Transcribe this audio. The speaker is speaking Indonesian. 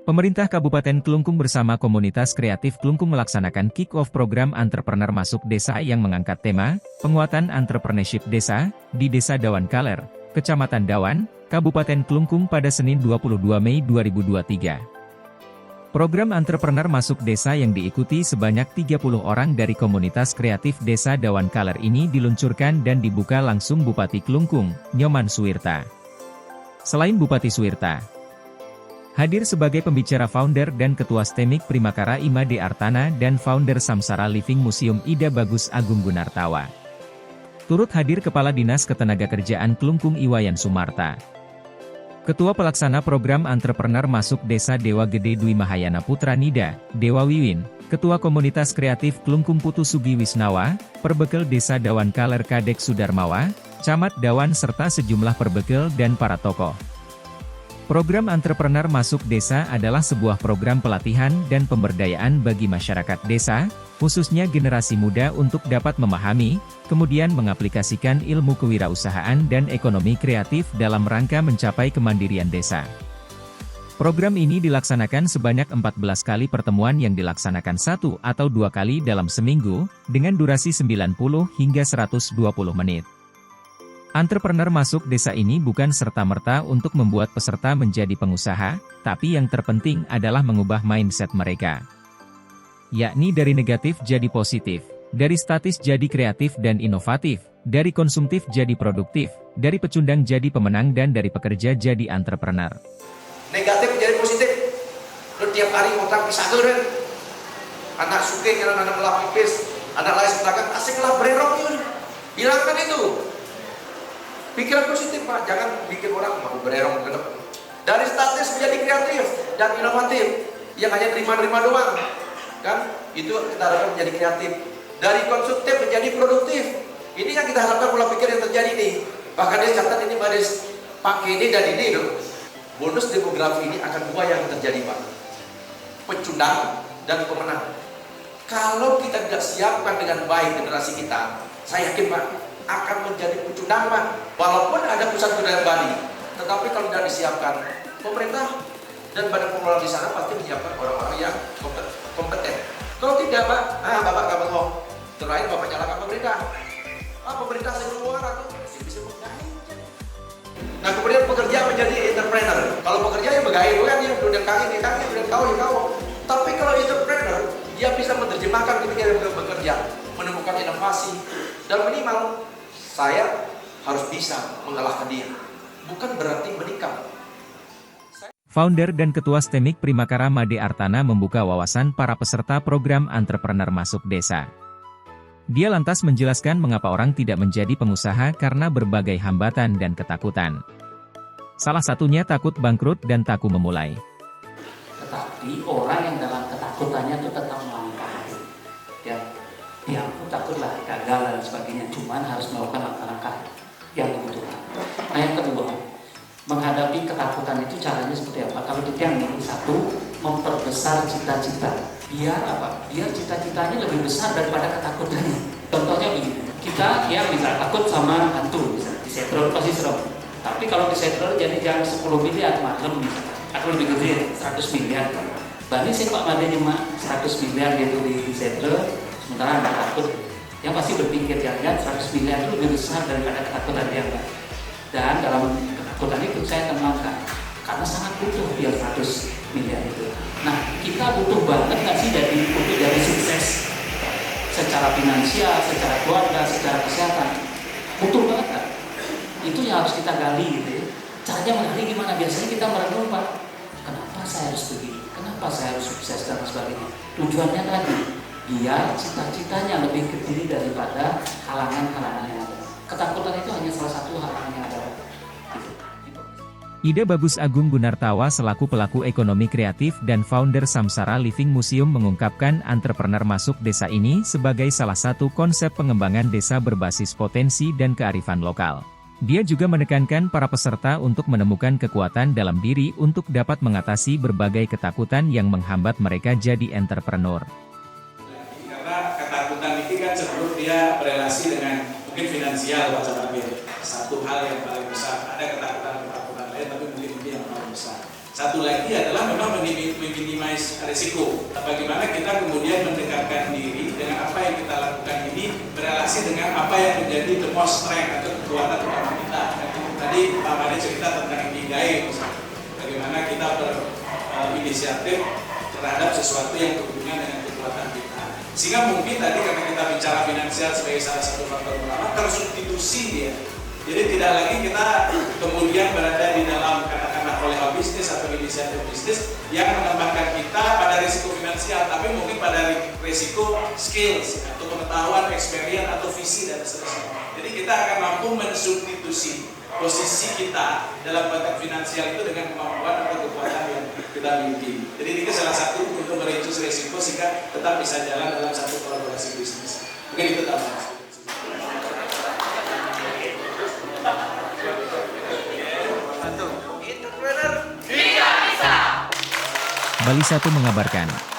Pemerintah Kabupaten Klungkung bersama komunitas kreatif Klungkung melaksanakan kick-off program Entrepreneur Masuk Desa yang mengangkat tema, Penguatan Entrepreneurship Desa, di Desa Dawan Kaler, Kecamatan Dawan, Kabupaten Klungkung pada Senin 22 Mei 2023. Program Entrepreneur Masuk Desa yang diikuti sebanyak 30 orang dari komunitas kreatif Desa Dawan Kaler ini diluncurkan dan dibuka langsung Bupati Klungkung, Nyoman Suwirta. Selain Bupati Suwirta, hadir sebagai pembicara founder dan ketua STEMIK Primakara Ima D. Artana dan founder Samsara Living Museum Ida Bagus Agung Gunartawa. Turut hadir Kepala Dinas Ketenagakerjaan Klungkung Iwayan Sumarta. Ketua Pelaksana Program Entrepreneur Masuk Desa Dewa Gede Dwi Mahayana Putra Nida, Dewa Wiwin, Ketua Komunitas Kreatif Klungkung Putu Sugi Wisnawa, Perbekel Desa Dawan Kaler Kadek Sudarmawa, Camat Dawan serta sejumlah perbekel dan para tokoh. Program Entrepreneur Masuk Desa adalah sebuah program pelatihan dan pemberdayaan bagi masyarakat desa, khususnya generasi muda untuk dapat memahami, kemudian mengaplikasikan ilmu kewirausahaan dan ekonomi kreatif dalam rangka mencapai kemandirian desa. Program ini dilaksanakan sebanyak 14 kali pertemuan yang dilaksanakan 1 atau 2 kali dalam seminggu, dengan durasi 90 hingga 120 menit. Entrepreneur Masuk Desa ini bukan serta-merta untuk membuat peserta menjadi pengusaha, tapi yang terpenting adalah mengubah mindset mereka. Yakni dari negatif jadi positif, dari statis jadi kreatif dan inovatif, dari konsumtif jadi produktif, dari pecundang jadi pemenang dan dari pekerja jadi entrepreneur. Negatif jadi positif. Lu tiap hari utang pisah kan. Anak suke karena anak melap pipis, anak lain sebelakan asiklah bererok yun. Hilangkan itu. Pikiran positif Pak, jangan bikin orang mau bererong ke depan. Dari statis menjadi kreatif dan inovatif, yang hanya terima-terima doang, kan? Itu kita harapkan menjadi kreatif. Dari konsumtif menjadi produktif. Ini yang kita harapkan pola pikir yang terjadi nih. Bahkan dia catat ini baris pakai ini dan ini loh. Bonus demografi ini akan dua yang terjadi Pak. Pecundang dan pemenang. Kalau kita tidak siapkan dengan baik generasi kita, saya yakin Pak, akan menjadi pecundang Pak. Walaupun ada pusat kebudayaan Bali, tetapi kalau tidak disiapkan, pemerintah dan badan pengelola di sana pasti menyiapkan orang-orang yang kompeten. Kalau tidak Pak, Bapak nggak bohong. Terakhir Bapak nyalakan pemerintah. Pemerintah saya keluar atau bisa menggait. Nah kemudian pekerja menjadi entrepreneur. Kalau pekerja yang bergaya kan ya udah kaki, udah kau. Tapi kalau entrepreneur, dia bisa menerjemahkan ketika dia bekerja, menemukan inovasi dan minimal saya harus bisa mengalahkan dia, bukan berarti menikam. Founder dan Ketua STEMIK Primakara Made Artana membuka wawasan para peserta program Entrepreneur Masuk Desa. Dia lantas menjelaskan mengapa orang tidak menjadi pengusaha karena berbagai hambatan dan ketakutan. Salah satunya takut bangkrut dan takut memulai. Tetapi orang yang dalam ketakutannya itu tetap melangkah. Ya aku takutlah gagal dan sebagainya, cuman harus melakukan langkah-langkah yang dibutuhkan. Nah yang kedua, menghadapi ketakutan itu caranya seperti apa? Kalau kita yang ini satu, memperbesar cita-cita. Biar apa? Biar cita-citanya lebih besar daripada ketakutannya. Contohnya begini, kita ya bisa takut sama hantu, misalnya disetrum pasti serem. Tapi kalau disetrum jadi jangan 10 miliar maklum misalnya, atau lebih gede 100 miliar. Bani sih Pak Made cuma 100 miliar gitu di setrum. Sementara Anda takut, yang pasti berpikir jangan 100 miliar itu lebih besar daripada ketakutan dia Mbak. Dan dalam ketakutan itu saya tenangkan, karena sangat butuh dia 100 miliar itu. Nah, kita butuh banget nggak sih untuk jadi sukses secara finansial, secara keluarga, secara kesehatan? Butuh banget kan? Itu yang harus kita gali gitu ya. Caranya menggali gimana? Biasanya kita merenung Pak, kenapa saya harus begini? Kenapa saya harus sukses dan sebagainya? Tujuannya tadi, biar cita-citanya lebih kecil daripada halangan-halangan yang ada. Ketakutan itu hanya salah satu halangan yang ada. Ida Bagus Agung Gunartawa selaku pelaku ekonomi kreatif dan founder Samsara Living Museum mengungkapkan Entrepreneur Masuk Desa ini sebagai salah satu konsep pengembangan desa berbasis potensi dan kearifan lokal. Dia juga menekankan para peserta untuk menemukan kekuatan dalam diri untuk dapat mengatasi berbagai ketakutan yang menghambat mereka jadi entrepreneur. Karena ketakutan itu kan cenderung dia berelasi dengan mungkin finansial Pak Sabir. Satu hal yang paling besar, ada ketakutan lain tapi mungkin ini yang paling besar. Satu lagi adalah memang meminimais risiko. Bagaimana kita kemudian mendekatkan diri dengan apa yang kita lakukan ini berrelasi dengan apa yang menjadi the most strength atau kekuatan utama kita. Tadi Pak Made cerita tentang ikigai, bagaimana kita berinisiatif terhadap sesuatu yang berhubungan dengan kekuatan kita. Sehingga mungkin tadi karena kita bicara finansial sebagai salah satu faktor utama, tersubstitusi dia. Jadi tidak lagi kita kemudian berada di dalam katakanlah pola bisnis atau inisiatif bisnis yang mengembangkan kita pada risiko finansial, tapi mungkin pada risiko skills atau pengetahuan, experience atau visi dan seterusnya. Jadi kita akan mampu mensubstitusi posisi kita dalam konteks finansial itu dengan kemampuan atau kekuatan yang kita miliki. Jadi ini salah satu untuk merinci risiko sehingga tetap bisa jalan dalam satu kolaborasi bisnis. Mungkin itu tambahan. Bali 1 mengabarkan.